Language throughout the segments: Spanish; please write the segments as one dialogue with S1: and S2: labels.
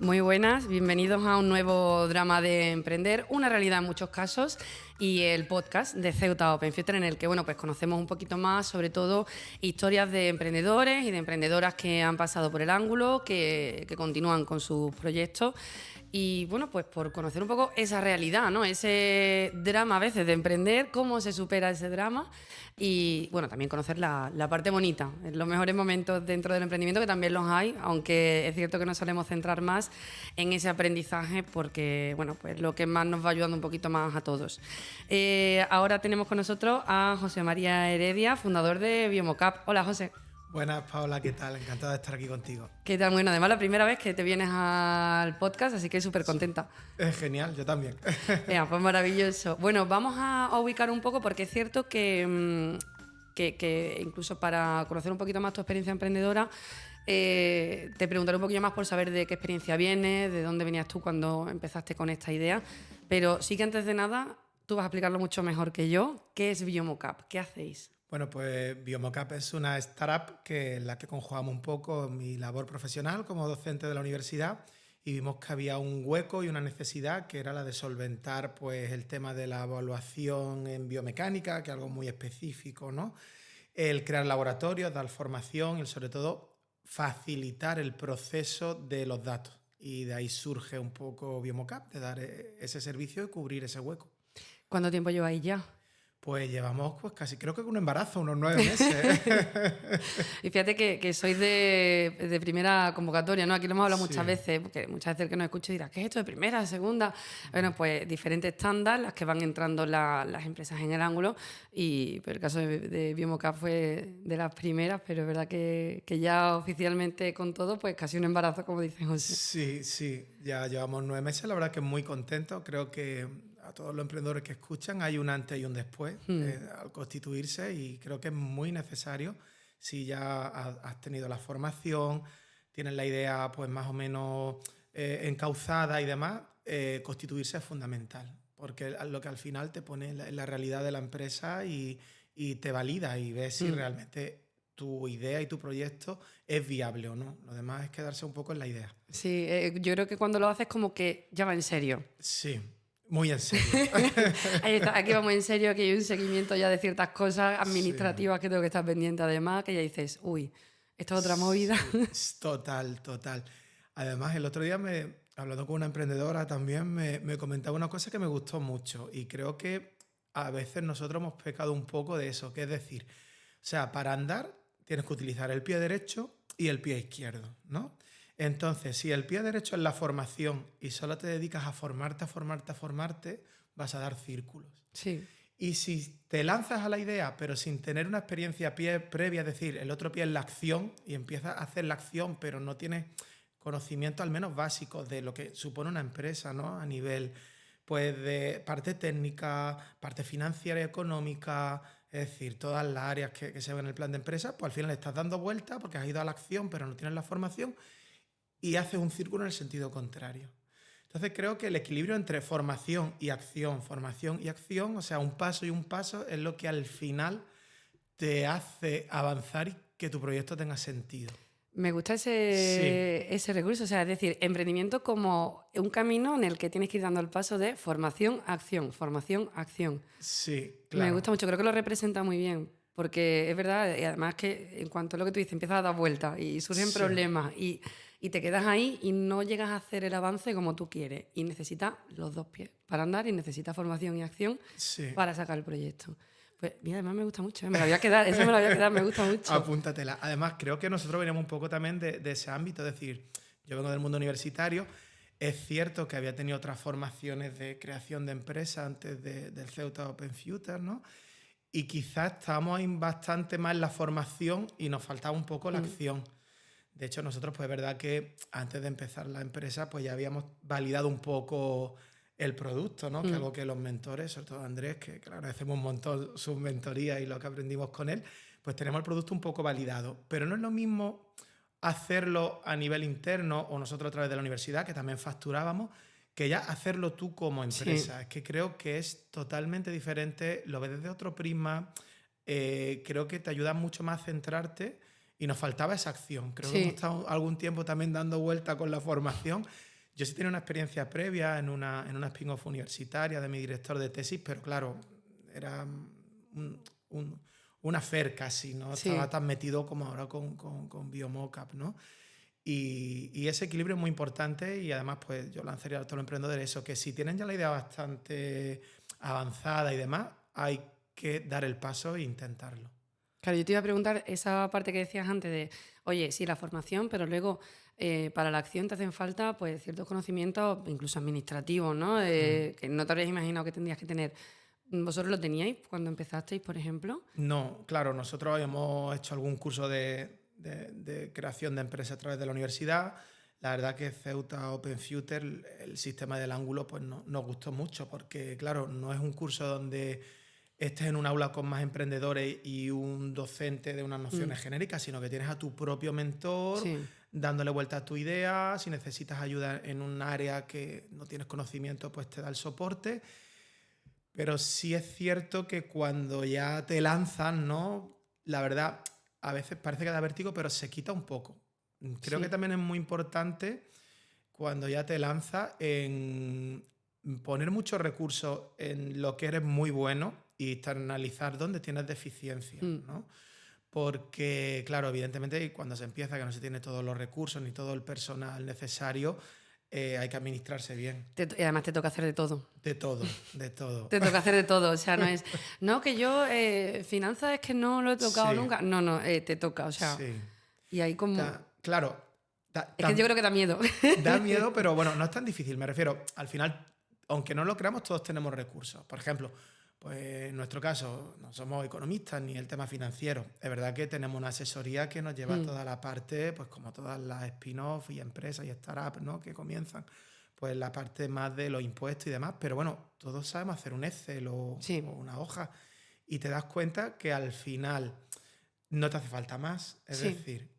S1: Muy buenas, bienvenidos a un nuevo drama de emprender, una realidad en muchos casos, y el podcast de Ceuta Open Future, en el que pues conocemos un poquito más, sobre todo, historias de emprendedores y de emprendedoras que han pasado por el ángulo, que continúan con sus proyectos. Y bueno, pues por conocer un poco esa realidad, ¿no? Ese drama a veces de emprender, cómo se supera ese drama y bueno, también conocer la parte bonita, los mejores momentos dentro del emprendimiento, que también los hay, aunque es cierto que nos solemos centrar más en ese aprendizaje porque, bueno, pues lo que más nos va ayudando un poquito más a todos. Ahora tenemos con nosotros a José María Heredia, fundador de Biomocap. Hola, José.
S2: Buenas, Paola, ¿qué tal? Encantado de estar aquí contigo.
S1: ¿Qué tal? Bueno, además la primera vez que te vienes al podcast, así que súper contenta.
S2: Es genial, yo también.
S1: Venga, pues maravilloso. Bueno, vamos a ubicar un poco porque es cierto que incluso para conocer un poquito más tu experiencia emprendedora, te preguntaré un poquito más por saber de qué experiencia vienes, de dónde venías tú cuando empezaste con esta idea, pero sí que antes de nada tú vas a explicarlo mucho mejor que yo. ¿Qué es Biomocap? ¿Qué hacéis?
S2: Bueno, pues Biomocap es una startup en la que conjugamos un poco mi labor profesional como docente de la universidad y vimos que había un hueco y una necesidad que era la de solventar pues, el tema de la evaluación en biomecánica, que es algo muy específico, ¿no? El crear laboratorios, dar formación y sobre todo facilitar el proceso de los datos. Y de ahí surge un poco Biomocap, de dar ese servicio y cubrir ese hueco.
S1: ¿Cuánto tiempo lleváis ya?
S2: Pues llevamos pues casi, creo que un embarazo, unos 9 meses.
S1: Y fíjate que sois de primera convocatoria, ¿no? Aquí lo hemos hablado
S2: Sí.
S1: muchas veces, porque muchas veces el que nos escucha dirá, ¿qué es esto de primera, de segunda? Bueno, pues diferentes estándar, las que van entrando las empresas en el ángulo, pero el caso de Biomocap fue de las primeras, pero es verdad que ya oficialmente con todo, pues casi un embarazo, como dicen José.
S2: Sí, ya llevamos 9 meses, la verdad que muy contento. Creo que a todos los emprendedores que escuchan hay un antes y un después al constituirse y creo que es muy necesario si ya has tenido la formación, tienes la idea pues más o menos encauzada y demás, constituirse es fundamental, porque es lo que al final te pone en la realidad de la empresa y te valida y ves si realmente tu idea y tu proyecto es viable o no. Lo demás es quedarse un poco en la idea.
S1: Sí, yo creo que cuando lo haces como que ya va en serio.
S2: Sí, muy en serio.
S1: Ahí está, aquí vamos en serio, que hay un seguimiento ya de ciertas cosas administrativas
S2: Sí.
S1: que tengo que estar pendiente además, que ya dices, uy, esto es otra movida.
S2: Sí, total. Además, el otro día, hablando con una emprendedora también, me comentaba una cosa que me gustó mucho y creo que a veces nosotros hemos pecado un poco de eso, que es decir, o sea, para andar tienes que utilizar el pie derecho y el pie izquierdo, ¿no? Entonces, si el pie derecho es la formación y solo te dedicas a formarte, vas a dar círculos.
S1: Sí.
S2: Y si te lanzas a la idea, pero sin tener una experiencia previa, es decir, el otro pie es la acción y empiezas a hacer la acción, pero no tienes conocimiento al menos básicos de lo que supone una empresa, ¿no? A nivel pues de parte técnica, parte financiera y económica, es decir, todas las áreas que se ven en el plan de empresa, pues al final le estás dando vuelta porque has ido a la acción, pero no tienes la formación y haces un círculo en el sentido contrario. Entonces creo que el equilibrio entre formación y acción, o sea, un paso y un paso, es lo que al final te hace avanzar y que tu proyecto tenga sentido.
S1: Me gusta
S2: Sí,
S1: ese recurso, o sea, es decir, emprendimiento como un camino en el que tienes que ir dando el paso de formación, acción, acción.
S2: sí,
S1: Me
S2: claro.
S1: gusta mucho, creo que lo representa muy bien, porque es verdad, y además que en cuanto a lo que tú dices, empiezas a dar vueltas y surgen
S2: Sí,
S1: problemas y te quedas ahí y no llegas a hacer el avance como tú quieres y necesitas los dos pies para andar y necesitas formación y acción
S2: sí.
S1: para sacar el proyecto. Pues mira, además me gusta mucho, me la voy a quedar, eso me la voy a quedar, me gusta mucho.
S2: Apúntatela. Además, creo que nosotros venimos un poco también de ese ámbito, es decir, yo vengo del mundo universitario, es cierto que había tenido otras formaciones de creación de empresas antes del Ceuta Open Future, ¿no? Y quizás estábamos bastante más en la formación y nos faltaba un poco la acción. De hecho, nosotros, pues es verdad que antes de empezar la empresa, pues ya habíamos validado un poco el producto, ¿no? Que algo que los mentores, sobre todo Andrés, que le agradecemos un montón su mentoría y lo que aprendimos con él, pues tenemos el producto un poco validado. Pero no es lo mismo hacerlo a nivel interno o nosotros a través de la universidad, que también facturábamos, que ya hacerlo tú como
S1: Sí.
S2: empresa. Es que creo que es totalmente diferente, lo ves desde otro prisma, creo que te ayuda mucho más a centrarte y nos faltaba esa acción. Creo que hemos
S1: Sí,
S2: estado algún tiempo también dando vuelta con la formación Yo sí tenía una experiencia previa en una spin-off universitaria de mi director de tesis, pero claro, era una FER casi, no estaba tan metido como ahora con Biomocap, ¿no? Y ese equilibrio es muy importante y además pues yo lanzaría a todos los emprendedores eso, que si tienen ya la idea bastante avanzada y demás, hay que dar el paso e intentarlo.
S1: Claro, yo te iba a preguntar esa parte que decías antes de, oye, sí, la formación, pero luego para la acción te hacen falta pues ciertos conocimientos, incluso administrativos, ¿no? Que no te habrías imaginado que tendrías que tener. ¿Vosotros lo teníais cuando empezasteis, por ejemplo?
S2: No, claro, nosotros habíamos hecho algún curso de creación de empresas a través de la universidad. La verdad que Ceuta Open Future, el sistema del ángulo, pues nos gustó mucho porque, claro, no es un curso donde estés en un aula con más emprendedores y un docente de unas nociones genéricas, sino que tienes a tu propio mentor dándole vuelta a tu idea. Si necesitas ayuda en un área que no tienes conocimiento, pues te da el soporte. Pero sí es cierto que cuando ya te lanzan, ¿no? La verdad, a veces parece que da vértigo, pero se quita un poco. Creo que también es muy importante cuando ya te lanzas en poner muchos recursos en lo que eres muy bueno y externalizar dónde tienes deficiencia, ¿no? Porque, claro, evidentemente cuando se empieza, que no se tiene todos los recursos ni todo el personal necesario, hay que administrarse bien.
S1: Y además te toca hacer de todo.
S2: De todo, de todo.
S1: Te toca hacer de todo, o sea, no es... No, que yo finanzas es que no lo he tocado nunca. No, te toca, o sea...
S2: Sí.
S1: Y ahí como...
S2: Claro.
S1: Es que yo creo que da miedo.
S2: Da miedo, pero bueno, no es tan difícil. Me refiero, al final, aunque no lo creamos, todos tenemos recursos. Por ejemplo, pues en nuestro caso, no somos economistas ni el tema financiero. Es verdad que tenemos una asesoría que nos lleva toda la parte, pues como todas las spin-off y empresas y startups, ¿no? Que comienzan, pues la parte más de los impuestos y demás. Pero bueno, todos sabemos hacer un Excel o una hoja y te das cuenta que al final no te hace falta más. Es decir...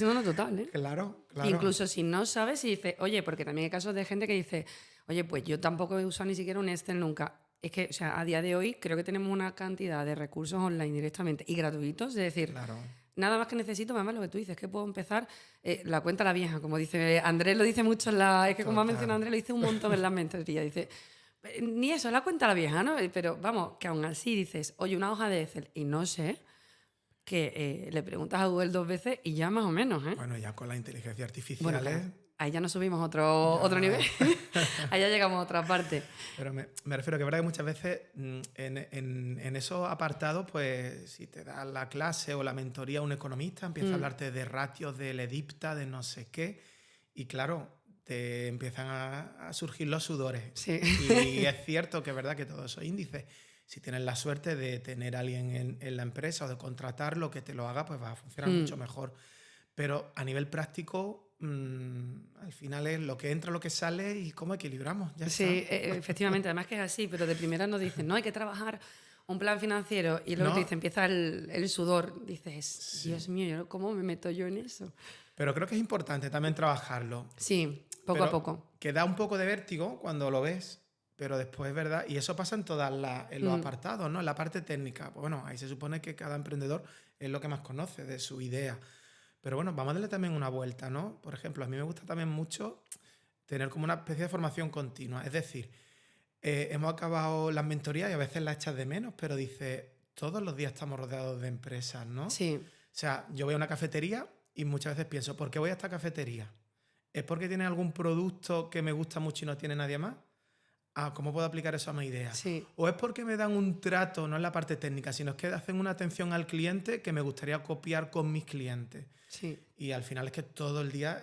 S1: No, total, ¿eh?
S2: Claro.
S1: Incluso si no sabes y dices, oye, porque también hay casos de gente que dice, oye, pues yo tampoco he usado ni siquiera un Excel nunca. Es que, o sea, a día de hoy creo que tenemos una cantidad de recursos online directamente y gratuitos, es decir, nada más que necesito, además lo que tú dices, que puedo empezar la cuenta a la vieja, como dice Andrés, lo dice mucho en la... Es que como ha mencionado Andrés, lo dice un montón en las mentorías, dice... Ni eso, la cuenta a la vieja, ¿no? Pero vamos, que aún así dices, oye, una hoja de Excel y no sé... que le preguntas a Google 2 veces y ya más o menos, ¿eh?
S2: Bueno, ya con la inteligencia artificial,
S1: bueno, claro, ahí ya nos subimos otro nivel. Ahí ya llegamos a otra parte.
S2: Pero me refiero a que es verdad que muchas veces en esos apartados, pues si te da la clase o la mentoría un economista, empieza a hablarte de ratios, del EDIPTA, de no sé qué, y claro, te empiezan a surgir los sudores.
S1: Sí.
S2: Y es cierto que es verdad que todos esos índices, si tienes la suerte de tener a alguien en la empresa o de contratarlo que te lo haga, pues va a funcionar mucho mejor. Pero a nivel práctico, al final es lo que entra, lo que sale y cómo equilibramos. Ya
S1: sí, efectivamente, además que es así, pero de primera nos dicen, no, hay que trabajar un plan financiero y luego te dice, empieza el sudor. Dices, Dios mío, ¿cómo me meto yo en eso?
S2: Pero creo que es importante también trabajarlo.
S1: Sí, poco a poco.
S2: Que da un poco de vértigo cuando lo ves. Pero después, ¿verdad? Y eso pasa en todos los apartados, ¿no? En la parte técnica. Pues bueno, ahí se supone que cada emprendedor es lo que más conoce de su idea. Pero bueno, vamos a darle también una vuelta, ¿no? Por ejemplo, a mí me gusta también mucho tener como una especie de formación continua. Es decir, hemos acabado las mentorías y a veces las echas de menos, pero dices, todos los días estamos rodeados de empresas, ¿no?
S1: Sí.
S2: O sea, yo voy a una cafetería y muchas veces pienso, ¿por qué voy a esta cafetería? ¿Es porque tiene algún producto que me gusta mucho y no tiene nadie más? ¿Cómo puedo aplicar eso a mi idea?
S1: Sí.
S2: O es porque me dan un trato, no en la parte técnica, sino es que hacen una atención al cliente que me gustaría copiar con mis clientes.
S1: Sí.
S2: Y al final es que todo el día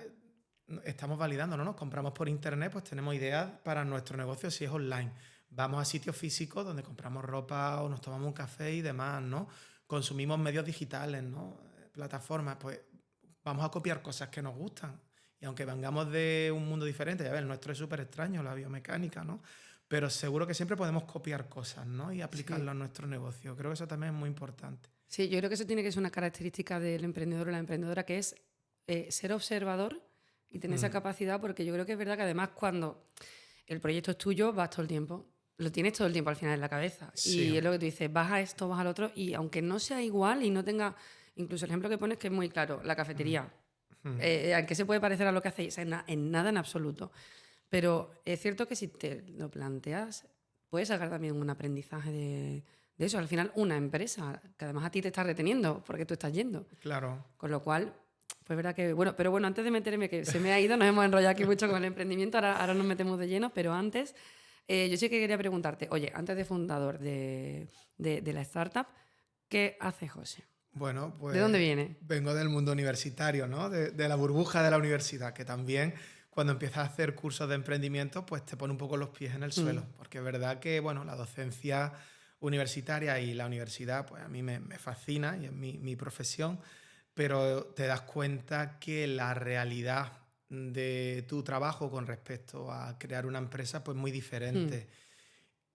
S2: estamos validando, ¿no? Nos compramos por internet, pues tenemos ideas para nuestro negocio si es online. Vamos a sitios físicos donde compramos ropa o nos tomamos un café y demás, ¿no? Consumimos medios digitales, ¿no? Plataformas, pues vamos a copiar cosas que nos gustan. Y aunque vengamos de un mundo diferente, ya ves, el nuestro es súper extraño, la biomecánica, ¿no? Pero seguro que siempre podemos copiar cosas, ¿no? Y aplicarlo a nuestro negocio. Creo que eso también es muy importante.
S1: Sí, yo creo que eso tiene que ser una característica del emprendedor o la emprendedora, que es ser observador y tener esa capacidad, porque yo creo que es verdad que además cuando el proyecto es tuyo, vas todo el tiempo. Lo tienes todo el tiempo al final en la cabeza. Sí. Y es lo que tú dices, vas a esto, vas al otro, y aunque no sea igual y no tenga... Incluso el ejemplo que pones que es muy claro, la cafetería. Aunque se puede parecer a lo que hacéis, en nada en absoluto. Pero es cierto que si te lo planteas, puedes sacar también un aprendizaje de eso. Al final, una empresa que además a ti te está reteniendo porque tú estás yendo.
S2: Claro.
S1: Con lo cual, pues verdad que... Bueno, pero bueno, antes de meterme, que se me ha ido, nos hemos enrollado aquí mucho con el emprendimiento, ahora nos metemos de lleno, pero antes, yo sí que quería preguntarte, oye, antes de fundador de la startup, ¿qué hace José?
S2: Bueno, pues...
S1: ¿De dónde viene?
S2: Vengo del mundo universitario, ¿no? De la burbuja de la universidad, que también cuando empiezas a hacer cursos de emprendimiento, pues te pone un poco los pies en el suelo. Porque es verdad que, bueno, la docencia universitaria y la universidad, pues a mí me fascina y es mi profesión, pero te das cuenta que la realidad de tu trabajo con respecto a crear una empresa, pues muy diferente.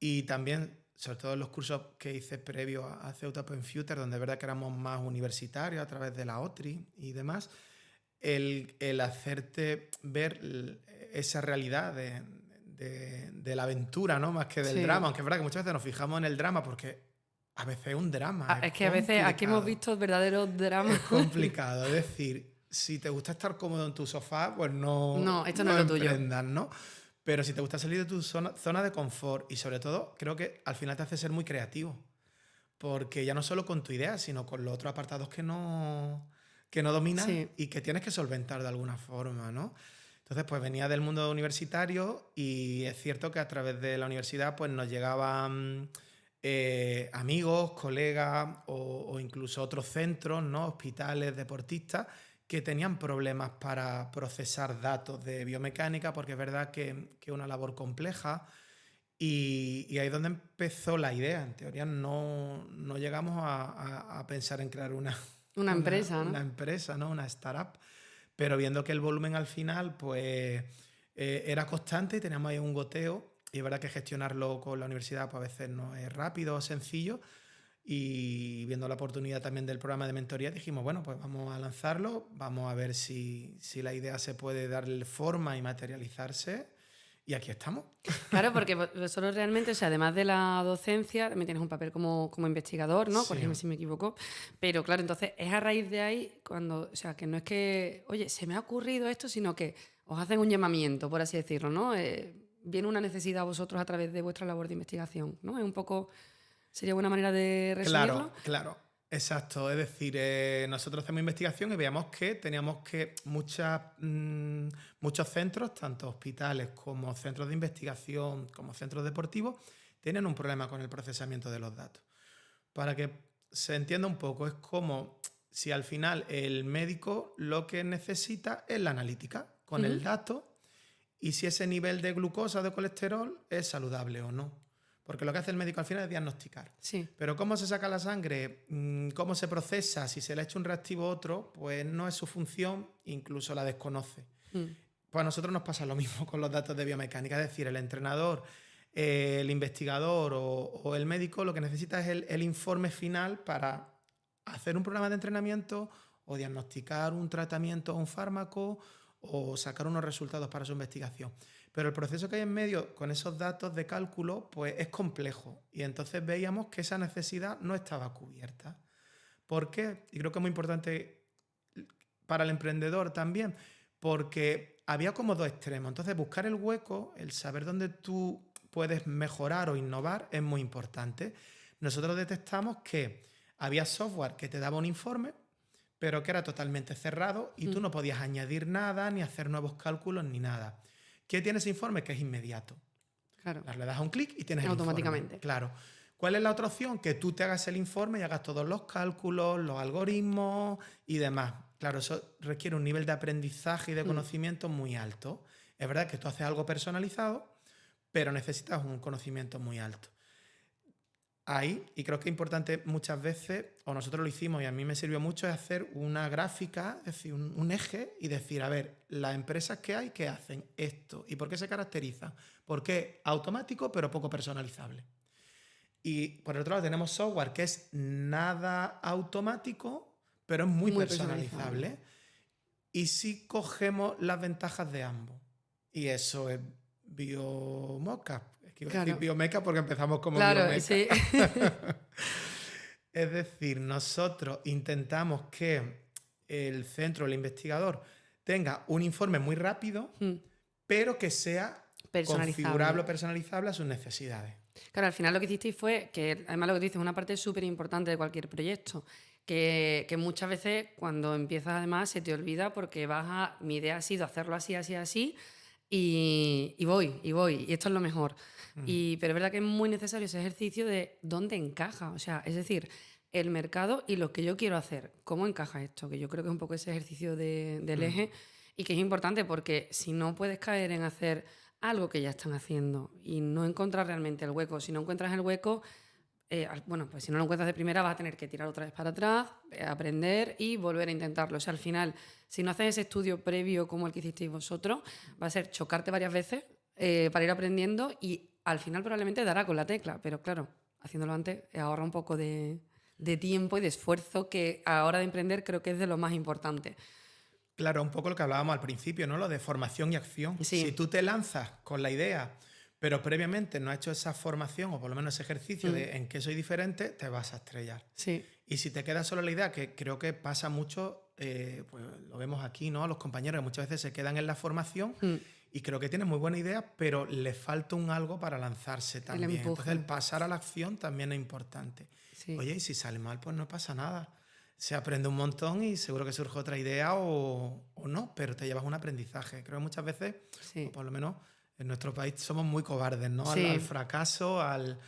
S2: Y también, sobre todo en los cursos que hice previo a Ceuta Open Future, donde es verdad que éramos más universitarios a través de la OTRI y demás, el hacerte ver esa realidad de la aventura, ¿no? Más que del drama, aunque es verdad que muchas veces nos fijamos en el drama porque a veces es un drama.
S1: Es que a veces aquí hemos visto verdaderos dramas.
S2: Es complicado, es decir, si te gusta estar cómodo en tu sofá, pues no
S1: esto no es lo
S2: emprendas, ¿no? Pero si te gusta salir de tu zona de confort y sobre todo creo que al final te hace ser muy creativo. Porque ya no solo con tu idea, sino con los otros apartados que no dominas y que tienes que solventar de alguna forma, ¿no? Entonces, pues venía del mundo universitario y es cierto que a través de la universidad pues nos llegaban amigos, colegas o incluso otros centros, ¿no? Hospitales, deportistas, que tenían problemas para procesar datos de biomecánica, porque es verdad que es una labor compleja y ahí es donde empezó la idea. En teoría no llegamos a pensar en crear una
S1: empresa, ¿no?
S2: Una empresa, ¿no? Una startup, pero viendo que el volumen al final pues era constante y teníamos ahí un goteo, y es verdad que gestionarlo con la universidad pues a veces no es rápido o sencillo. Y viendo la oportunidad también del programa de mentoría, dijimos, bueno, pues vamos a lanzarlo, vamos a ver si la idea se puede darle forma y materializarse. Y aquí estamos.
S1: Claro, porque vosotros realmente, o sea, además de la docencia, también tienes un papel como investigador, ¿no?
S2: Sí.
S1: Corrígeme si me equivoco. Pero claro, entonces es a raíz de ahí cuando, o sea, que no es que, oye, se me ha ocurrido esto, sino que os hacen un llamamiento, por así decirlo, ¿no? Viene una necesidad a vosotros a través de vuestra labor de investigación, ¿no? Es un poco... ¿Sería buena manera de resumirlo?
S2: Claro, exacto. Es decir, nosotros hacemos investigación y veíamos que teníamos que muchos centros, tanto hospitales como centros de investigación, como centros deportivos, tienen un problema con el procesamiento de los datos. Para que se entienda un poco, es como si al final el médico lo que necesita es la analítica con el dato y si ese nivel de glucosa o de colesterol es saludable o no. Porque lo que hace el médico al final es diagnosticar.
S1: Sí.
S2: Pero cómo se saca la sangre, cómo se procesa, si se le echa un reactivo a otro, pues no es su función, incluso la desconoce. Pues a nosotros nos pasa lo mismo con los datos de biomecánica. Es decir, el entrenador, el investigador o el médico lo que necesita es el informe final para hacer un programa de entrenamiento o diagnosticar un tratamiento o un fármaco o sacar unos resultados para su investigación. Pero el proceso que hay en medio con esos datos de cálculo pues es complejo y entonces veíamos que esa necesidad no estaba cubierta. ¿Por qué? Y creo que es muy importante para el emprendedor también, porque había como dos extremos. Entonces buscar el hueco, el saber dónde tú puedes mejorar o innovar es muy importante. Nosotros detectamos que había software que te daba un informe, pero que era totalmente cerrado y tú no podías añadir nada, ni hacer nuevos cálculos, ni nada. ¿Qué tiene ese informe? Que es inmediato.
S1: Claro.
S2: Le das a un clic y tienes
S1: automáticamente.
S2: El informe. Claro. ¿Cuál es la otra opción? Que tú te hagas el informe y hagas todos los cálculos, los algoritmos y demás. Claro, eso requiere un nivel de aprendizaje y de conocimiento muy alto. Es verdad que tú haces algo personalizado, pero necesitas un conocimiento muy alto. Ahí, y creo que es importante muchas veces, o nosotros lo hicimos y a mí me sirvió mucho, es hacer una gráfica, es decir, un eje y decir, a ver, las empresas que hay, ¿qué hacen esto? ¿Y por qué se caracterizan? Porque es automático pero poco personalizable. Y por el otro lado tenemos software que es nada automático, pero es muy personalizable. Y sí cogemos las ventajas de ambos. Y eso es Biomoca. Quiero decir Biomeca porque empezamos como Biomeca.
S1: Sí.
S2: Es decir, nosotros intentamos que el centro, el investigador, tenga un informe muy rápido, pero que sea configurable o personalizable a sus necesidades.
S1: Claro, al final lo que hicisteis fue, que además lo que tú dices es una parte súper importante de cualquier proyecto, que muchas veces cuando empiezas además se te olvida porque mi idea ha sido hacerlo así, así, así, y voy, y esto es lo mejor. Pero es verdad que es muy necesario ese ejercicio de dónde encaja, o sea, es decir, el mercado y lo que yo quiero hacer, cómo encaja esto, que yo creo que es un poco ese ejercicio del eje y que es importante porque si no puedes caer en hacer algo que ya están haciendo y no encontrar realmente el hueco, si no encuentras el hueco, bueno, pues si no lo encuentras de primera vas a tener que tirar otra vez para atrás, aprender y volver a intentarlo. O sea, al final, si no haces ese estudio previo como el que hicisteis vosotros, va a ser chocarte varias veces para ir aprendiendo y al final probablemente dará con la tecla, pero claro, haciéndolo antes ahorra un poco de tiempo y de esfuerzo que a la hora de emprender creo que es de lo más importante.
S2: Claro, un poco lo que hablábamos al principio, ¿no? Lo de formación y acción.
S1: Sí.
S2: Si tú te lanzas con la idea, pero previamente no has hecho esa formación o por lo menos ese ejercicio de en qué soy diferente, te vas a estrellar.
S1: Sí.
S2: Y si te queda solo la idea, que creo que pasa mucho, pues lo vemos aquí, ¿no? Los compañeros que muchas veces se quedan en la formación y creo que tienen muy buena idea, pero les falta un algo para lanzarse también. Entonces el pasar a la acción también es importante. Sí. Oye, y si sale mal, pues no pasa nada. Se aprende un montón y seguro que surge otra idea o no, pero te llevas un aprendizaje. Creo que muchas veces, o por lo menos en nuestro país, somos muy cobardes, ¿no? Al fracaso, al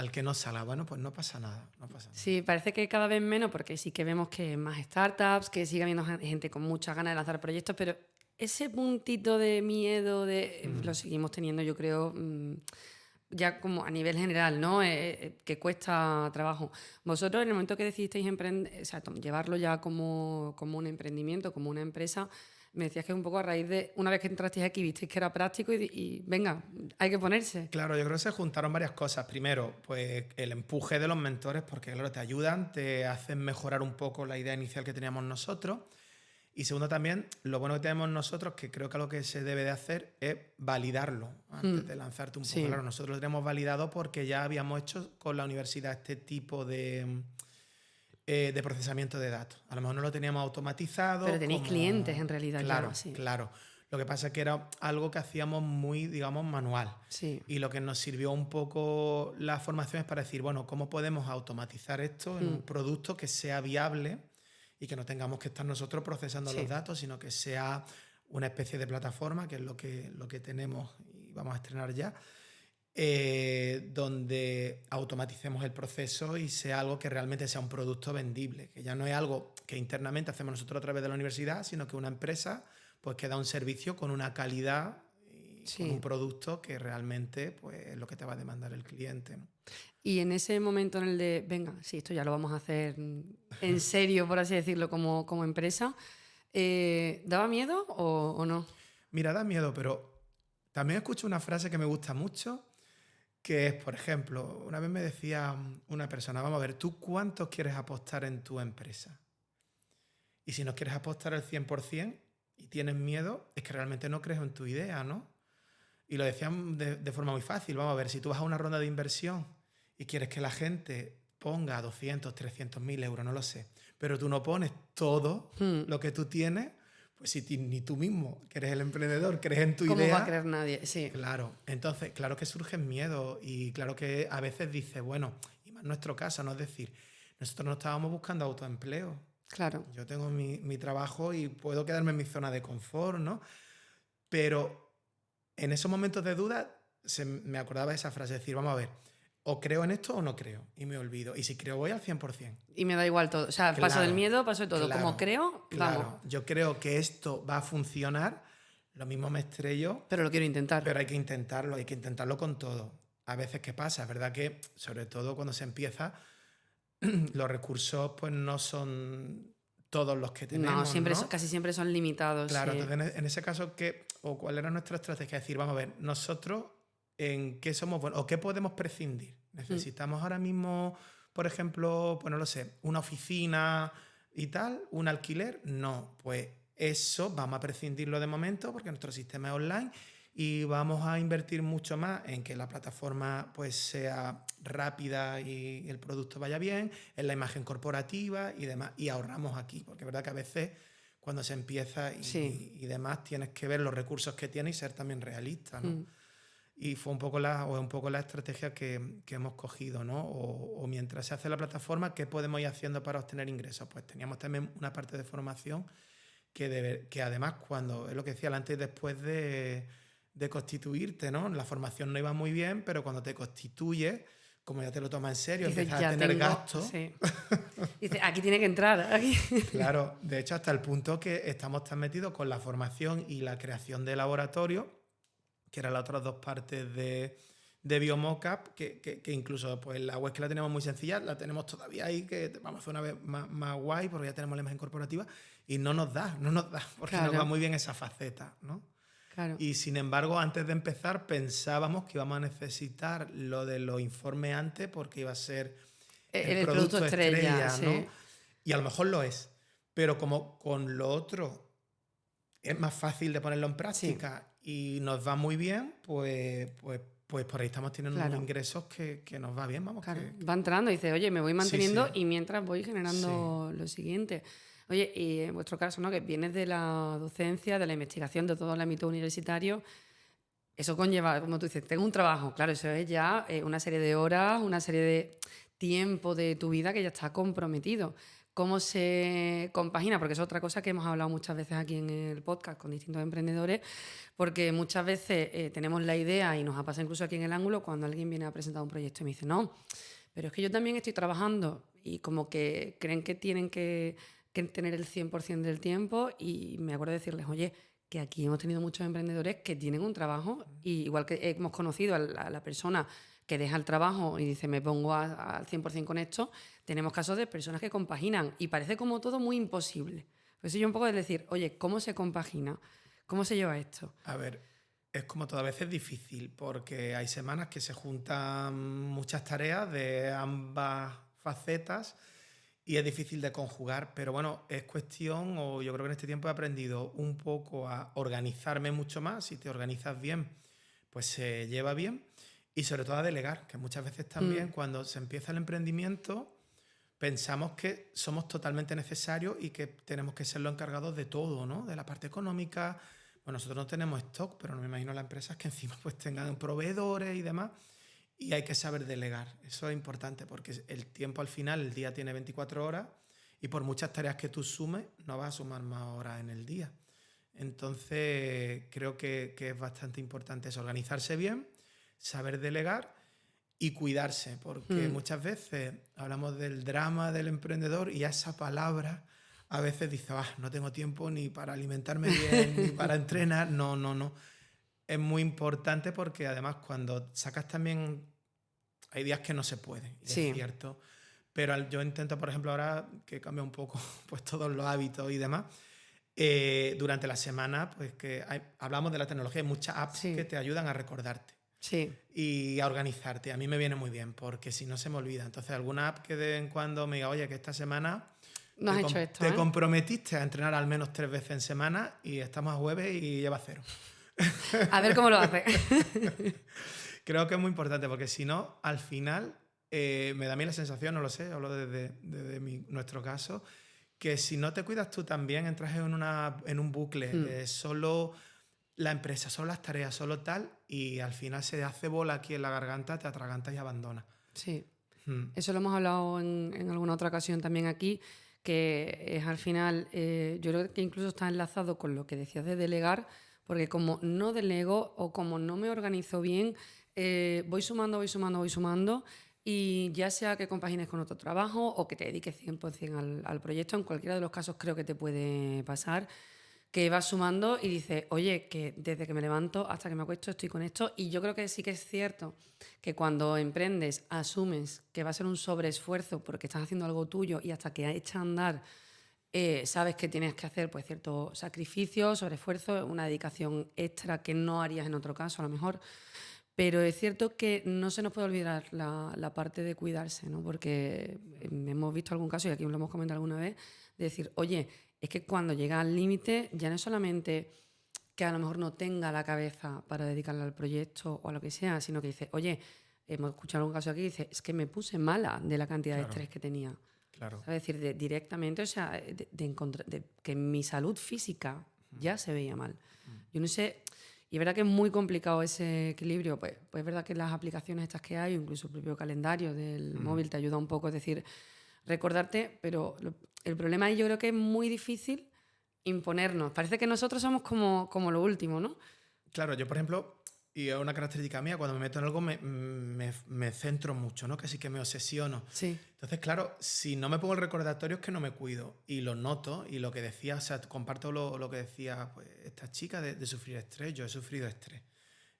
S2: que no salga. Bueno, pues no pasa nada, no pasa nada.
S1: Sí, parece que cada vez menos, porque sí que vemos que más startups, que sigue habiendo gente con muchas ganas de lanzar proyectos, pero ese puntito de miedo lo seguimos teniendo, yo creo, ya como a nivel general, ¿no? Que cuesta trabajo. Vosotros, en el momento que decidisteis emprender, o sea, llevarlo ya como un emprendimiento, como una empresa, me decías que es un poco a raíz de, una vez que entrasteis aquí, visteis que era práctico y venga, hay que ponerse.
S2: Claro, yo creo que se juntaron varias cosas. Primero, pues el empuje de los mentores, porque claro, te ayudan, te hacen mejorar un poco la idea inicial que teníamos nosotros. Y segundo también, lo bueno que tenemos nosotros, que creo que lo que se debe de hacer es validarlo antes de lanzarte un poco. Claro, nosotros lo tenemos validado porque ya habíamos hecho con la universidad este tipo de procesamiento de datos. A lo mejor no lo teníamos automatizado.
S1: Pero tenéis clientes en realidad.
S2: Claro,
S1: ya, sí.
S2: Claro. Lo que pasa es que era algo que hacíamos muy, digamos, manual.
S1: Sí.
S2: Y lo que nos sirvió un poco la formación es para decir, bueno, ¿cómo podemos automatizar esto en un producto que sea viable y que no tengamos que estar nosotros procesando los datos, sino que sea una especie de plataforma, que es lo que tenemos y vamos a estrenar ya, donde automaticemos el proceso y sea algo que realmente sea un producto vendible, que ya no es algo que internamente hacemos nosotros a través de la universidad, sino que una empresa pues que da un servicio con una calidad y con un producto que realmente pues, es lo que te va a demandar el cliente, ¿no?
S1: Y en ese momento en el de, venga, sí, esto ya lo vamos a hacer en serio, por así decirlo, como empresa, ¿daba miedo o no?
S2: Mira, da miedo, pero también escucho una frase que me gusta mucho, que es, por ejemplo, una vez me decía una persona, vamos a ver, ¿tú cuánto quieres apostar en tu empresa? Y si no quieres apostar al 100% y tienes miedo, es que realmente no crees en tu idea, ¿no? Y lo decían de forma muy fácil, vamos a ver, si tú vas a una ronda de inversión y quieres que la gente ponga 200, 300.000 euros, no lo sé, pero tú no pones todo lo que tú tienes, pues si ni tú mismo, que eres el emprendedor, crees en tu idea...
S1: ¿Cómo va a creer nadie? Sí.
S2: Claro, entonces, claro que surgen miedos y claro que a veces dices, bueno, y más en nuestro caso, ¿no? Es decir, nosotros no estábamos buscando autoempleo.
S1: Claro.
S2: Yo tengo mi trabajo y puedo quedarme en mi zona de confort, ¿no? Pero en esos momentos de duda me acordaba de esa frase, decir, vamos a ver, o creo en esto o no creo, y me olvido. Y si creo, voy al 100%.
S1: Y me da igual todo. O sea, paso del miedo, paso de todo.
S2: Claro,
S1: como creo,
S2: claro.
S1: vamos.
S2: Yo creo que esto va a funcionar, lo mismo me estrello.
S1: Pero lo quiero intentar.
S2: Pero hay que intentarlo con todo. A veces, ¿qué pasa? Es verdad que, sobre todo cuando se empieza, los recursos pues no son todos los que tenemos.
S1: No, casi siempre son limitados.
S2: Claro,
S1: sí.
S2: entonces en ese caso, ¿cuál era nuestra estrategia? Es decir, vamos a ver, nosotros en qué somos buenos o qué podemos prescindir. ¿Necesitamos ahora mismo, por ejemplo, pues no lo sé, una oficina y tal, un alquiler? No, pues eso vamos a prescindirlo de momento porque nuestro sistema es online y vamos a invertir mucho más en que la plataforma pues sea rápida y el producto vaya bien, en la imagen corporativa y demás, y ahorramos aquí, porque es verdad que a veces cuando se empieza y demás, tienes que ver los recursos que tienes y ser también realista, ¿no? Y fue un poco la estrategia que hemos cogido, ¿no? O mientras se hace la plataforma, ¿qué podemos ir haciendo para obtener ingresos? Pues teníamos también una parte de formación que además cuando, es lo que decía, el antes y después de constituirte, ¿no? La formación no iba muy bien, pero cuando te constituyes, como ya te lo tomas en serio,
S1: Dice,
S2: empiezas a tener gastos.
S1: Sí. Dice, aquí tiene que entrar. Aquí.
S2: Claro, de hecho, hasta el punto que estamos tan metidos con la formación y la creación de laboratorio, que eran las otras dos partes de Biomocap, que incluso pues, la web que la tenemos muy sencilla, la tenemos todavía ahí, que vamos a hacer una vez más guay, porque ya tenemos la imagen corporativa, y no nos da, porque nos va muy bien esa faceta, ¿no?
S1: Claro.
S2: Y sin embargo, antes de empezar, pensábamos que íbamos a necesitar lo de los informes antes, porque iba a ser el producto estrella, ¿no? Sí. Y a lo mejor lo es, pero como con lo otro es más fácil de ponerlo en práctica y nos va muy bien, pues por ahí estamos teniendo unos ingresos que nos va bien, vamos.
S1: Claro. Va entrando y dice, oye, me voy manteniendo y mientras voy generando lo siguiente. Oye, y en vuestro caso, ¿no? Que vienes de la docencia, de la investigación, de todo el ámbito universitario, eso conlleva, como tú dices, tengo un trabajo, claro, eso es ya una serie de horas, una serie de tiempo de tu vida que ya está comprometido. ¿Cómo se compagina? Porque es otra cosa que hemos hablado muchas veces aquí en el podcast con distintos emprendedores, porque muchas veces tenemos la idea, y nos ha pasado incluso aquí en El Ángulo, cuando alguien viene a presentar un proyecto y me dice, no, pero es que yo también estoy trabajando, y como que creen que tienen que tener el 100% del tiempo, y me acuerdo de decirles, oye, que aquí hemos tenido muchos emprendedores que tienen un trabajo, y igual que hemos conocido a la persona que deja el trabajo y dice, me pongo al 100% con esto, tenemos casos de personas que compaginan y parece como todo muy imposible. Por eso yo un poco de decir, oye, ¿cómo se compagina? ¿Cómo se lleva esto?
S2: A ver, es como toda vez es difícil porque hay semanas que se juntan muchas tareas de ambas facetas y es difícil de conjugar, pero bueno, es cuestión, o yo creo que en este tiempo he aprendido un poco a organizarme mucho más. Si te organizas bien, pues se lleva bien. Y sobre todo a delegar, que muchas veces también cuando se empieza el emprendimiento pensamos que somos totalmente necesarios y que tenemos que ser los encargados de todo, ¿no? De la parte económica. Bueno, nosotros no tenemos stock, pero no me imagino las empresas que encima pues tengan proveedores y demás. Y hay que saber delegar. Eso es importante porque el tiempo al final, el día tiene 24 horas y por muchas tareas que tú sumes, no vas a sumar más horas en el día. Entonces, creo que es bastante importante eso, organizarse bien, saber delegar y cuidarse, porque muchas veces hablamos del drama del emprendedor y a esa palabra a veces dice, no tengo tiempo ni para alimentarme bien, ni para entrenar. No. Es muy importante porque además cuando sacas también, hay días que no se puede, es cierto, pero yo intento, por ejemplo, ahora que cambia un poco pues todos los hábitos y demás, durante la semana, pues que hablamos de la tecnología, hay muchas apps que te ayudan a recordarte. Y a organizarte. A mí me viene muy bien porque si no se me olvida. Entonces, alguna app que de vez en cuando me diga, oye, que esta semana
S1: no has hecho esto,
S2: te comprometiste a entrenar al menos 3 veces en semana y estamos a jueves y lleva 0.
S1: A ver cómo lo hace.
S2: Creo que es muy importante porque si no, al final, me da a mí la sensación, no lo sé, hablo desde nuestro caso, que si no te cuidas tú también, entras en un bucle de solo la empresa, solo las tareas, solo tal, y al final se hace bola aquí en la garganta, te atragantas y abandonas.
S1: Sí. Eso lo hemos hablado en alguna otra ocasión también aquí, que es al final, yo creo que incluso está enlazado con lo que decías de delegar, porque como no delego o como no me organizo bien, voy sumando, y ya sea que compagines con otro trabajo o que te dediques 100% al proyecto, en cualquiera de los casos creo que te puede pasar, que vas sumando y dices, oye, que desde que me levanto hasta que me acuesto estoy con esto. Y yo creo que sí que es cierto que cuando emprendes asumes que va a ser un sobreesfuerzo porque estás haciendo algo tuyo y hasta que echa a andar sabes que tienes que hacer pues cierto sacrificio, sobreesfuerzo, una dedicación extra que no harías en otro caso a lo mejor. Pero es cierto que no se nos puede olvidar la parte de cuidarse, ¿no? Porque hemos visto algún caso, y aquí lo hemos comentado alguna vez, de decir, oye, es que cuando llega al límite ya no es solamente que a lo mejor no tenga la cabeza para dedicarle al proyecto o a lo que sea, sino que dice, oye, hemos escuchado algún caso aquí y dice, es que me puse mala de la cantidad de estrés que tenía.
S2: Claro.
S1: Es decir, directamente, o sea, de que mi salud física ya se veía mal. Yo no sé, y es verdad que es muy complicado ese equilibrio, pues es verdad que las aplicaciones estas que hay, incluso el propio calendario del móvil te ayuda un poco, es decir, recordarte, pero el problema ahí yo creo que es muy difícil imponernos. Parece que nosotros somos como lo último, ¿no?
S2: Claro, yo por ejemplo, y es una característica mía, cuando me meto en algo me centro mucho, ¿no? Casi que me obsesiono.
S1: Sí.
S2: Entonces, claro, si no me pongo el recordatorio es que no me cuido. Y lo noto, y lo que decía, o sea, comparto lo que decía pues, esta chica de sufrir estrés. Yo he sufrido estrés.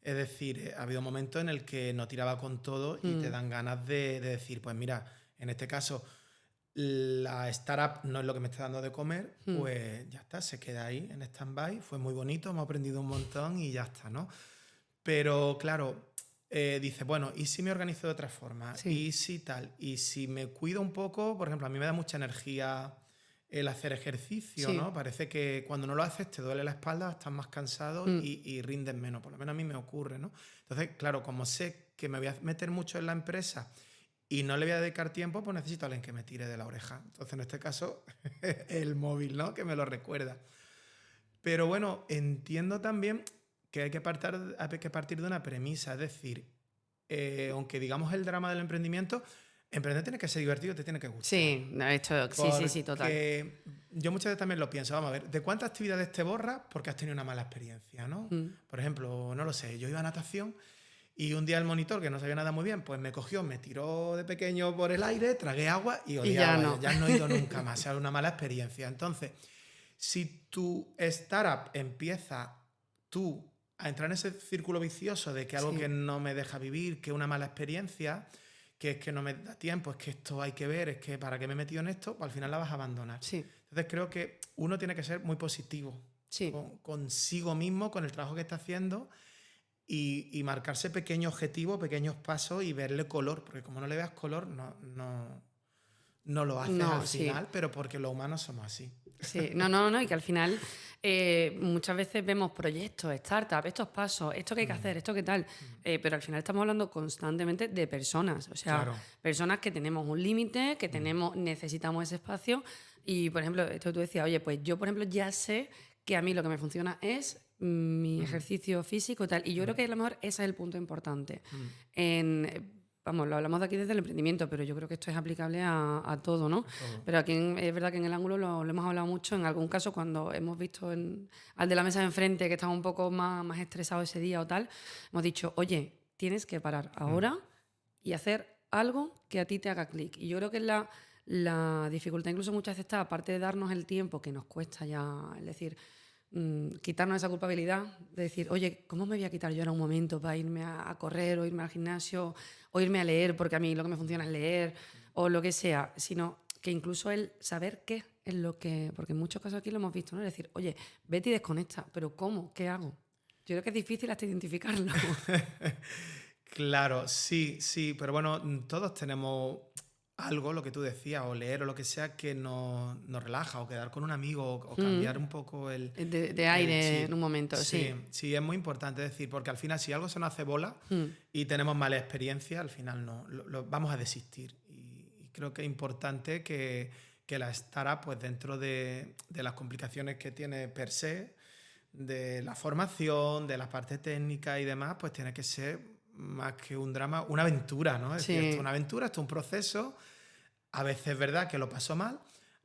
S2: Es decir, ha habido momentos en el que no tiraba con todo y te dan ganas de decir, pues mira, en este caso, la startup no es lo que me está dando de comer, pues ya está, se queda ahí en stand-by. Fue muy bonito, hemos aprendido un montón y ya está, ¿no? Pero claro, dice, bueno, ¿y si me organizo de otra forma?
S1: Sí.
S2: ¿Y si tal? ¿Y si me cuido un poco? Por ejemplo, a mí me da mucha energía el hacer ejercicio,
S1: Sí.
S2: ¿no? Parece que cuando no lo haces te duele la espalda, estás más cansado y rindes menos. Por lo menos a mí me ocurre, ¿no? Entonces, claro, como sé que me voy a meter mucho en la empresa y no le voy a dedicar tiempo, pues necesito a alguien que me tire de la oreja. Entonces, en este caso, el móvil, ¿no? Que me lo recuerda. Pero bueno, entiendo también que hay que partir de una premisa. Es decir, aunque digamos el drama del emprendimiento, emprender tiene que ser divertido, te tiene que gustar.
S1: Sí, no, sí, total.
S2: Porque yo muchas veces también lo pienso. Vamos a ver, ¿de cuántas actividades te borras porque has tenido una mala experiencia, ¿no? Por ejemplo, no lo sé, yo iba a natación y un día el monitor, que no sabía nada muy bien, pues me cogió, me tiró de pequeño por el aire, tragué agua y odiaba. Ya no he ido nunca más. O sea, una mala experiencia. Entonces, si tu startup empieza tú a entrar en ese círculo vicioso de que algo que no me deja vivir, que una mala experiencia, que es que no me da tiempo, es que esto hay que ver, es que para qué me he metido en esto, pues al final la vas a abandonar.
S1: Sí.
S2: Entonces creo que uno tiene que ser muy positivo consigo mismo, con el trabajo que está haciendo y marcarse pequeños objetivos, pequeños pasos y verle color, porque como no le veas color, no lo haces al final, pero porque los humanos somos así.
S1: Sí, y que al final muchas veces vemos proyectos, startups, estos pasos, esto que hay que hacer, esto que tal, pero al final estamos hablando constantemente de personas, o sea, personas que tenemos un límite, que necesitamos ese espacio y, por ejemplo, esto que tú decías, oye, pues yo, por ejemplo, ya sé que a mí lo que me funciona es mi ejercicio físico y tal, y yo creo que a lo mejor ese es el punto importante. Vamos, lo hablamos de aquí desde el emprendimiento, pero yo creo que esto es aplicable a todo, ¿no? Pero aquí es verdad que en el ángulo lo hemos hablado mucho. En algún caso, cuando hemos visto al de la mesa de enfrente que estaba un poco más estresado ese día o tal, hemos dicho, oye, tienes que parar ahora y hacer algo que a ti te haga clic. Y yo creo que la dificultad incluso muchas veces está, aparte de darnos el tiempo que nos cuesta ya, es decir, quitarnos esa culpabilidad de decir, oye, ¿cómo me voy a quitar yo ahora un momento para irme a correr o irme al gimnasio o irme a leer, porque a mí lo que me funciona es leer o lo que sea, sino que incluso el saber qué es lo que, porque en muchos casos aquí lo hemos visto, ¿no? Es decir, oye, vete y desconecta, pero ¿cómo? ¿Qué hago? Yo creo que es difícil hasta identificarlo.
S2: Claro, sí, pero bueno, todos tenemos algo, lo que tú decías, o leer o lo que sea, que nos relaja, o quedar con un amigo, o cambiar un poco
S1: de aire en un momento, sí.
S2: Sí, es muy importante decir, porque al final si algo se nos hace bola y tenemos mala experiencia, al final no, vamos a desistir. Y creo que es importante que la startup, pues dentro de las complicaciones que tiene per se, de la formación, de la parte técnica y demás, pues tiene que ser más que un drama, una aventura, ¿no? Es decir, esto es una aventura, esto es un proceso. A veces es verdad que lo paso mal,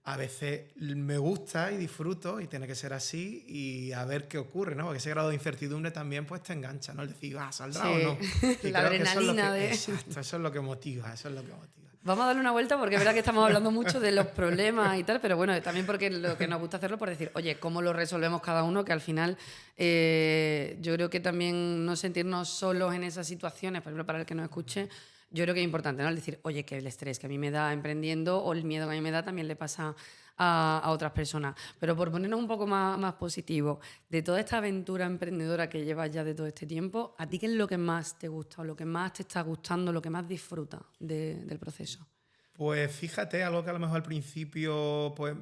S2: a veces me gusta y disfruto y tiene que ser así y a ver qué ocurre, ¿no? Porque ese grado de incertidumbre también pues te engancha, ¿no? El decir, ¿saldrá o no? Y
S1: la adrenalina
S2: Exacto, eso es lo que motiva,
S1: Vamos a darle una vuelta porque es verdad que estamos hablando mucho de los problemas y tal, pero bueno, también porque lo que nos gusta hacerlo por decir, oye, ¿cómo lo resolvemos cada uno? Que al final yo creo que también no sentirnos solos en esas situaciones, por ejemplo, para el que nos escuche, yo creo que es importante, ¿no? El decir, oye, que el estrés que a mí me da emprendiendo o el miedo que a mí me da también le pasa a otras personas. Pero por ponernos un poco más positivo, de toda esta aventura emprendedora que llevas ya de todo este tiempo, ¿a ti qué es lo que más te gusta o lo que más te está gustando, lo que más disfrutas del proceso?
S2: Pues fíjate, algo que a lo mejor al principio, pues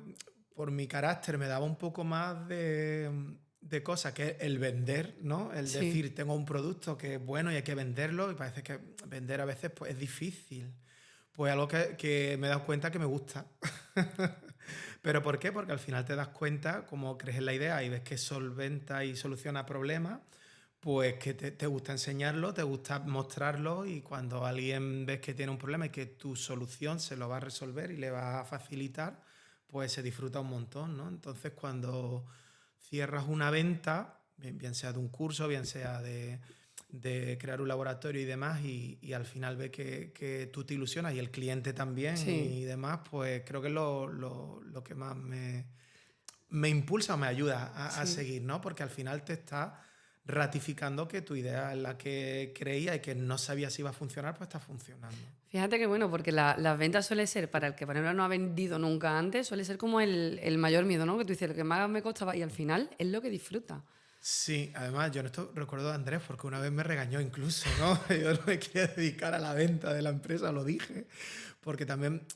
S2: por mi carácter me daba un poco más de cosas, que es el vender, ¿no? El decir, tengo un producto que es bueno y hay que venderlo, y parece que vender a veces pues, es difícil. Pues algo que me he dado cuenta que me gusta. ¿Pero por qué? Porque al final te das cuenta, como crees en la idea y ves que solventa y soluciona problemas, pues que te gusta enseñarlo, te gusta mostrarlo, y cuando alguien ves que tiene un problema y que tu solución se lo va a resolver y le va a facilitar, pues se disfruta un montón, ¿no? Entonces, cuando cierras una venta, bien sea de un curso, bien sea de crear un laboratorio y demás, y al final ve que tú te ilusionas y el cliente también
S1: Sí,
S2: y demás, pues creo que es lo que más me impulsa o me ayuda a
S1: sí.
S2: seguir, ¿no? Porque al final te está ratificando que tu idea en la que creía y que no sabía si iba a funcionar, pues está funcionando.
S1: Fíjate que bueno, porque las ventas suele ser, para el que por ejemplo no ha vendido nunca antes, suele ser como el mayor miedo, ¿no? Que tú dices, lo que más me costaba y al final es lo que disfruta.
S2: Sí, además yo en esto recuerdo a Andrés porque una vez me regañó incluso, ¿no? Yo no me quería dedicar a la venta de la empresa, lo dije, porque también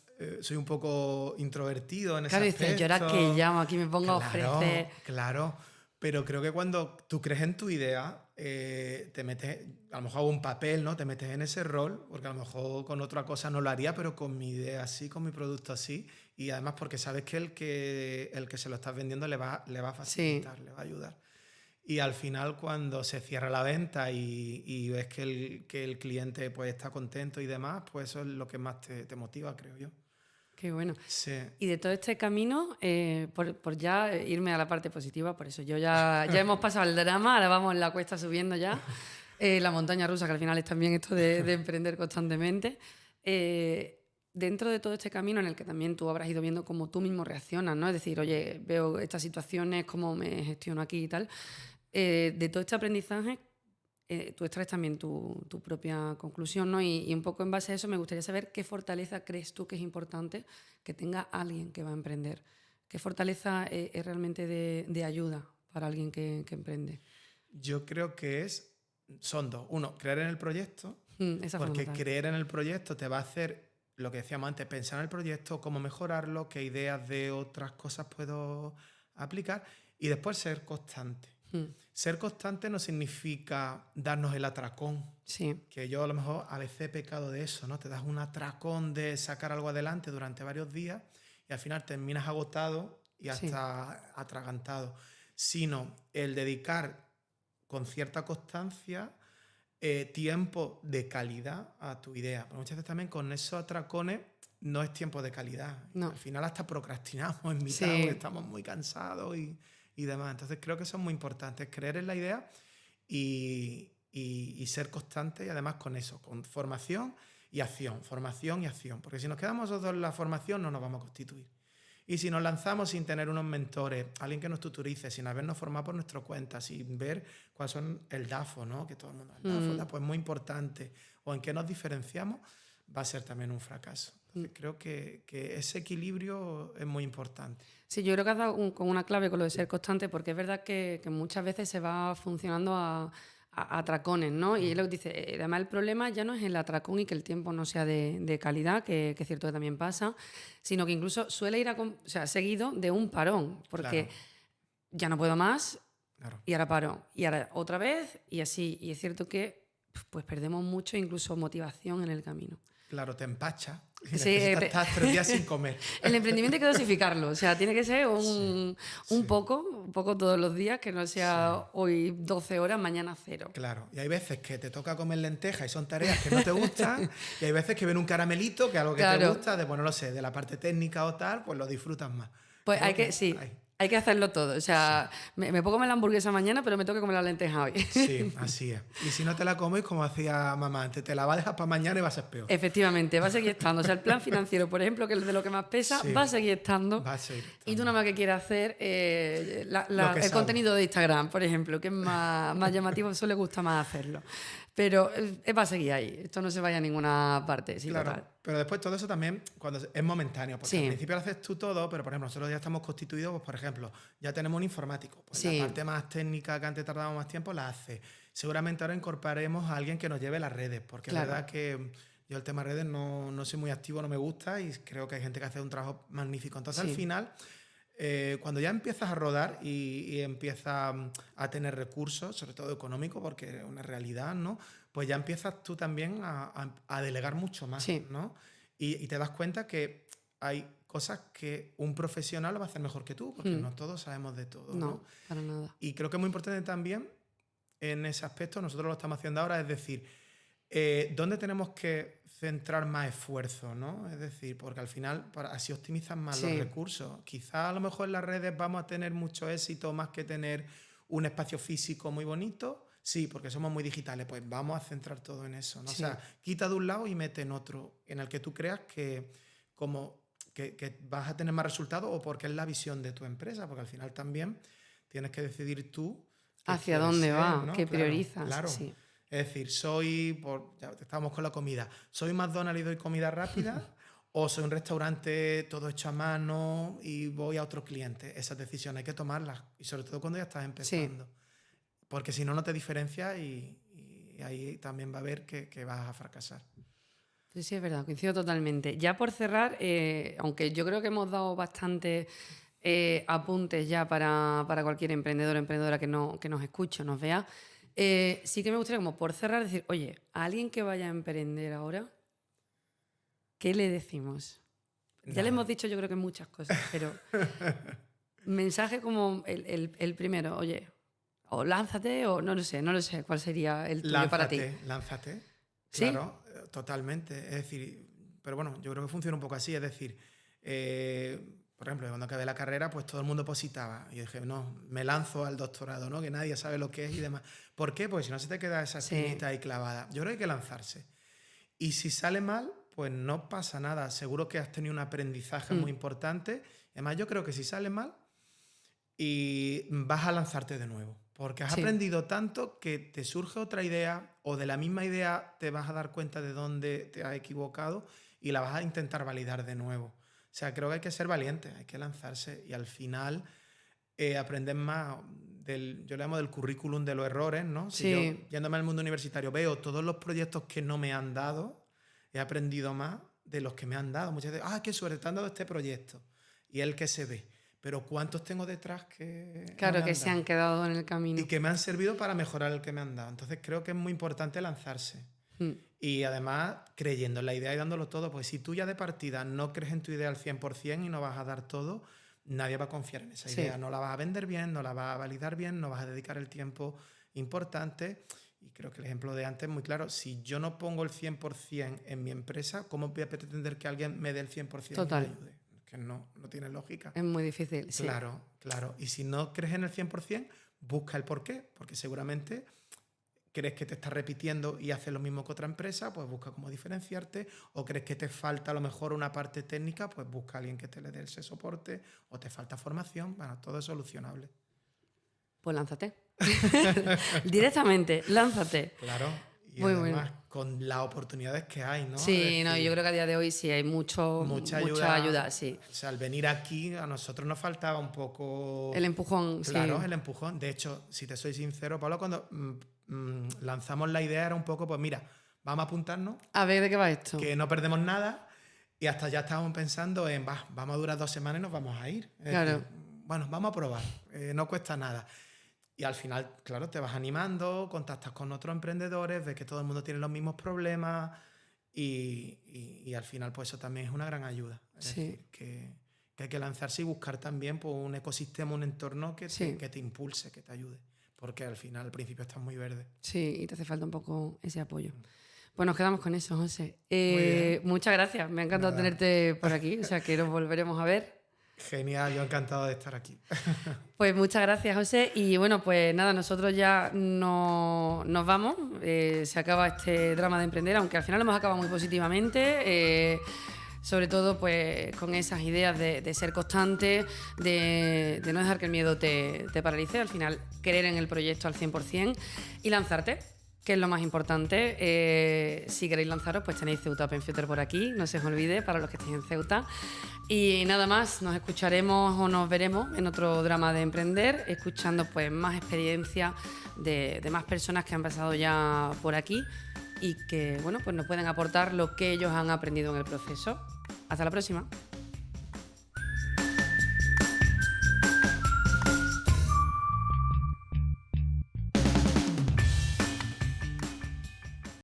S2: soy un poco introvertido en ese
S1: Claro, dices, yo era que
S2: aspecto.
S1: llamo, aquí me pongo a ofrecer.
S2: Claro, claro, pero creo que cuando tú crees en tu idea, te metes, a lo mejor hago un papel, ¿no? Te metes en ese rol, porque a lo mejor con otra cosa no lo haría, pero con mi idea sí, con mi producto así, y además porque sabes que el que se lo estás vendiendo le va a
S1: Sí,
S2: facilitar, le va a ayudar. Y al final, cuando se cierra la venta y ves que el cliente pues, está contento y demás, pues eso es lo que más te motiva, creo yo.
S1: qué bueno.
S2: Sí,
S1: Y de todo este camino, por ya irme a la parte positiva, por eso ya hemos pasado el drama, ahora vamos en la cuesta subiendo ya, la montaña rusa, que al final es también esto de emprender constantemente. Dentro de todo este camino en el que también tú habrás ido viendo cómo tú mismo reaccionas, ¿no? Es decir, oye, veo estas situaciones, cómo me gestiono aquí y tal. De todo este aprendizaje, tú extraes también tu propia conclusión, ¿no? Y un poco en base a eso me gustaría saber qué fortaleza crees tú que es importante que tenga alguien que va a emprender. ¿Qué fortaleza es realmente de ayuda para alguien que emprende?
S2: yo creo que son dos. Uno, creer en el proyecto,
S1: Esa es
S2: porque
S1: fundamental.
S2: creer en el proyecto te va a hacer lo que decíamos antes, pensar en el proyecto, cómo mejorarlo, qué ideas de otras cosas puedo aplicar, y después ser constante.
S1: Mm,
S2: Ser constante no significa darnos el atracón,
S1: sí,
S2: que yo a lo mejor a veces he pecado de eso, ¿no? Te das un atracón de sacar algo adelante durante varios días y al final terminas agotado y
S1: sí,
S2: hasta atragantado, sino el dedicar con cierta constancia tiempo de calidad a tu idea. Pero muchas veces también con esos atracones no es tiempo de calidad.
S1: no,
S2: Al final hasta procrastinamos en mitad porque
S1: sí.
S2: estamos muy cansados y demás. Entonces creo que eso es muy importante, es creer en la idea y ser constante, y además con eso, con formación y acción, porque si nos quedamos nosotros en la formación no nos vamos a constituir. Y si nos lanzamos sin tener unos mentores, alguien que nos tutorice, sin habernos formado por nuestra cuenta, sin ver cuáles son el DAFO, ¿no? Que todo el mundo, el
S1: Mm,
S2: DAFO es muy importante, o en qué nos diferenciamos, va a ser también un fracaso.
S1: mm.
S2: Entonces creo que ese equilibrio es muy importante.
S1: Sí, yo creo que has dado con una clave con lo de ser constante, porque es verdad que muchas veces se va funcionando a atracones, ¿no? Y es lo que dice, además el problema ya no es el atracón y que el tiempo no sea de calidad, que es cierto que también pasa, sino que incluso suele ir o sea, seguido de un parón,
S2: Claro,
S1: porque ya no puedo más
S2: claro.
S1: y ahora paro, y ahora otra vez y así. Y es cierto que pues perdemos mucho, incluso motivación en el camino.
S2: Claro, te empacha y
S1: Sí,
S2: necesitas estar 3 días sin comer.
S1: el emprendimiento hay que dosificarlo, o sea, tiene que ser
S2: Sí,
S1: un
S2: sí,
S1: poco todos los días, que no
S2: sí.
S1: sea hoy 12 horas, mañana cero.
S2: Claro, y hay veces que te toca comer lentejas y son tareas que no te gustan, y hay veces que ven un caramelito, que es algo que te
S1: Claro,
S2: gusta, de, bueno, no sé, de la parte técnica o tal, pues lo disfrutas más.
S1: pues
S2: Creo
S1: hay que,
S2: que
S1: sí,
S2: hay.
S1: hay que hacerlo todo. O
S2: Sí,
S1: sea, me puedo comer la hamburguesa mañana, pero me tengo que comer la lenteja hoy.
S2: sí, así es. Y si no te la comes, como hacía mamá antes, te la va a dejar para mañana y va a ser peor.
S1: Efectivamente, va a seguir estando. O sea, el plan financiero, por ejemplo, que es de lo que más pesa,
S2: Sí,
S1: va a seguir estando.
S2: va a seguir
S1: Y tú
S2: estando.
S1: nada más que quieres hacer
S2: Lo que
S1: el
S2: sabe.
S1: contenido de Instagram, por ejemplo, que es más llamativo, suele gustar más hacerlo. Pero va a seguir ahí. Esto no se vaya a ninguna parte, sí,
S2: Claro,
S1: total.
S2: pero después todo eso también cuando es momentáneo, porque al
S1: Sí,
S2: principio lo haces tú todo, pero por ejemplo, nosotros ya estamos constituidos, pues por ejemplo, ya tenemos un informático, pues la
S1: sí,
S2: parte más técnica que antes tardábamos más tiempo la hace. Seguramente ahora incorporaremos a alguien que nos lleve las redes, porque es
S1: claro.
S2: verdad que yo el tema redes no soy muy activo, no me gusta y creo que hay gente que hace un trabajo magnífico. Entonces al
S1: Sí,
S2: final, cuando ya empiezas a rodar y empiezas a tener recursos, sobre todo económicos, porque es una realidad, ¿no? Pues ya empiezas tú también a delegar mucho más,
S1: sí.
S2: ¿no? Y te das cuenta que hay cosas que un profesional lo va a hacer mejor que tú, porque no todos sabemos de todo.
S1: No, para nada.
S2: Y creo que es muy importante también en ese aspecto, nosotros lo estamos haciendo ahora, es decir, ¿dónde tenemos que centrar más esfuerzo, ¿no? Es decir, porque al final así optimizan más los recursos. Quizá a lo mejor en las redes vamos a tener mucho éxito más que tener un espacio físico muy bonito. Sí, porque somos muy digitales, pues vamos a centrar todo en eso, ¿no? O sea, quita de un lado y mete en otro, en el que tú creas que vas a tener más resultados o porque es la visión de tu empresa, porque al final también tienes que decidir tú
S1: hacia dónde va,
S2: ¿no?
S1: qué priorizas.
S2: Claro.
S1: Sí.
S2: Es decir, ya estábamos con la comida, ¿soy McDonald's y doy comida rápida o soy un restaurante todo hecho a mano y voy a otros clientes? Esas decisiones hay que tomarlas y sobre todo cuando ya estás empezando. Sí. Porque si no, no te diferencias y ahí también va a ver que vas a fracasar.
S1: Sí, es verdad, coincido totalmente. Ya por cerrar, aunque yo creo que hemos dado bastante apuntes ya para cualquier emprendedor o emprendedora que nos escuche o nos vea, sí que me gustaría, como por cerrar, decir, oye, a alguien que vaya a emprender ahora, ¿qué le decimos? Nada. Ya le hemos dicho yo creo que muchas cosas, pero mensaje como el primero, oye, o lánzate o no lo sé cuál sería el tuyo para ti.
S2: Lánzate,
S1: ¿Sí?
S2: Claro, totalmente. Es decir, pero bueno, yo creo que funciona un poco así, es decir, por ejemplo, cuando acabé la carrera, pues todo el mundo positaba. Y dije, no, me lanzo al doctorado, ¿no? Que nadie sabe lo que es y demás. ¿Por qué? Porque si no se te queda esa espinita ahí clavada. Yo creo que hay que lanzarse. Y si sale mal, pues no pasa nada. Seguro que has tenido un aprendizaje muy importante. Además, yo creo que si sale mal, y vas a lanzarte de nuevo. Porque has aprendido tanto que te surge otra idea o de la misma idea te vas a dar cuenta de dónde te has equivocado y la vas a intentar validar de nuevo. O sea, creo que hay que ser valiente, hay que lanzarse y al final aprender más yo le llamo del currículum de los errores, ¿no? Si yo, yéndome al mundo universitario, veo todos los proyectos que no me han dado, he aprendido más de los que me han dado. Muchas veces, qué suerte, te han dado este proyecto y el que se ve. Pero ¿cuántos tengo detrás que
S1: claro, que se han quedado en el camino?
S2: Y que me han servido para mejorar el que me han dado. Entonces creo que es muy importante lanzarse. Y además creyendo en la idea y dándolo todo. Pues si tú ya de partida no crees en tu idea al 100% y no vas a dar todo, nadie va a confiar en esa idea. No la vas a vender bien, no la vas a validar bien, no vas a dedicar el tiempo importante. Y creo que el ejemplo de antes es muy claro. Si yo no pongo el 100% en mi empresa, ¿cómo voy a pretender que alguien me dé el 100%
S1: Total.
S2: y me ayude? Que no tiene lógica.
S1: Es muy difícil,
S2: Claro. Y si no crees en el 100%, busca el porqué, porque seguramente crees que te estás repitiendo y haces lo mismo que otra empresa, pues busca cómo diferenciarte, o crees que te falta a lo mejor una parte técnica, pues busca a alguien que te le dé ese soporte, o te falta formación, bueno, todo es solucionable.
S1: Pues lánzate. Directamente, lánzate.
S2: Claro. Y
S1: muy
S2: además,
S1: bueno.
S2: Con las oportunidades que hay, ¿no?
S1: Sí, decir, yo creo que a día de hoy sí hay mucha ayuda, sí.
S2: O sea, al venir aquí a nosotros nos faltaba un poco...
S1: El empujón,
S2: Claro, el empujón. De hecho, si te soy sincero, Pablo, cuando lanzamos la idea era un poco, pues mira, vamos a apuntarnos.
S1: A ver de qué va esto.
S2: Que no perdemos nada y hasta ya estábamos pensando en, vamos a durar 2 semanas y nos vamos a ir.
S1: Claro.
S2: Decir, bueno, vamos a probar, no cuesta nada. Y al final, claro, te vas animando, contactas con otros emprendedores, ves que todo el mundo tiene los mismos problemas y al final pues eso también es una gran ayuda. Es decir, que hay que lanzarse y buscar también pues, un ecosistema, un entorno que te impulse, que te ayude. Porque al final, al principio estás muy verde.
S1: Sí, y te hace falta un poco ese apoyo. Pues nos quedamos con eso, José. Muchas gracias, me ha encantado tenerte por aquí, o sea que nos volveremos a ver.
S2: Genial, yo encantado de estar aquí.
S1: Pues muchas gracias, José. Y bueno, pues nada, nosotros ya nos vamos. Se acaba este drama de emprender, aunque al final lo hemos acabado muy positivamente. Sobre todo pues con esas ideas de ser constante, de no dejar que el miedo te paralice. Al final, creer en el proyecto al 100% y lanzarte, que es lo más importante. Si queréis lanzaros, pues tenéis Ceuta Open Future por aquí, no se os olvide, para los que estéis en Ceuta. Y nada más, nos escucharemos o nos veremos en otro drama de emprender, escuchando pues más experiencias de más personas que han pasado ya por aquí y que bueno, pues nos pueden aportar lo que ellos han aprendido en el proceso. Hasta la próxima.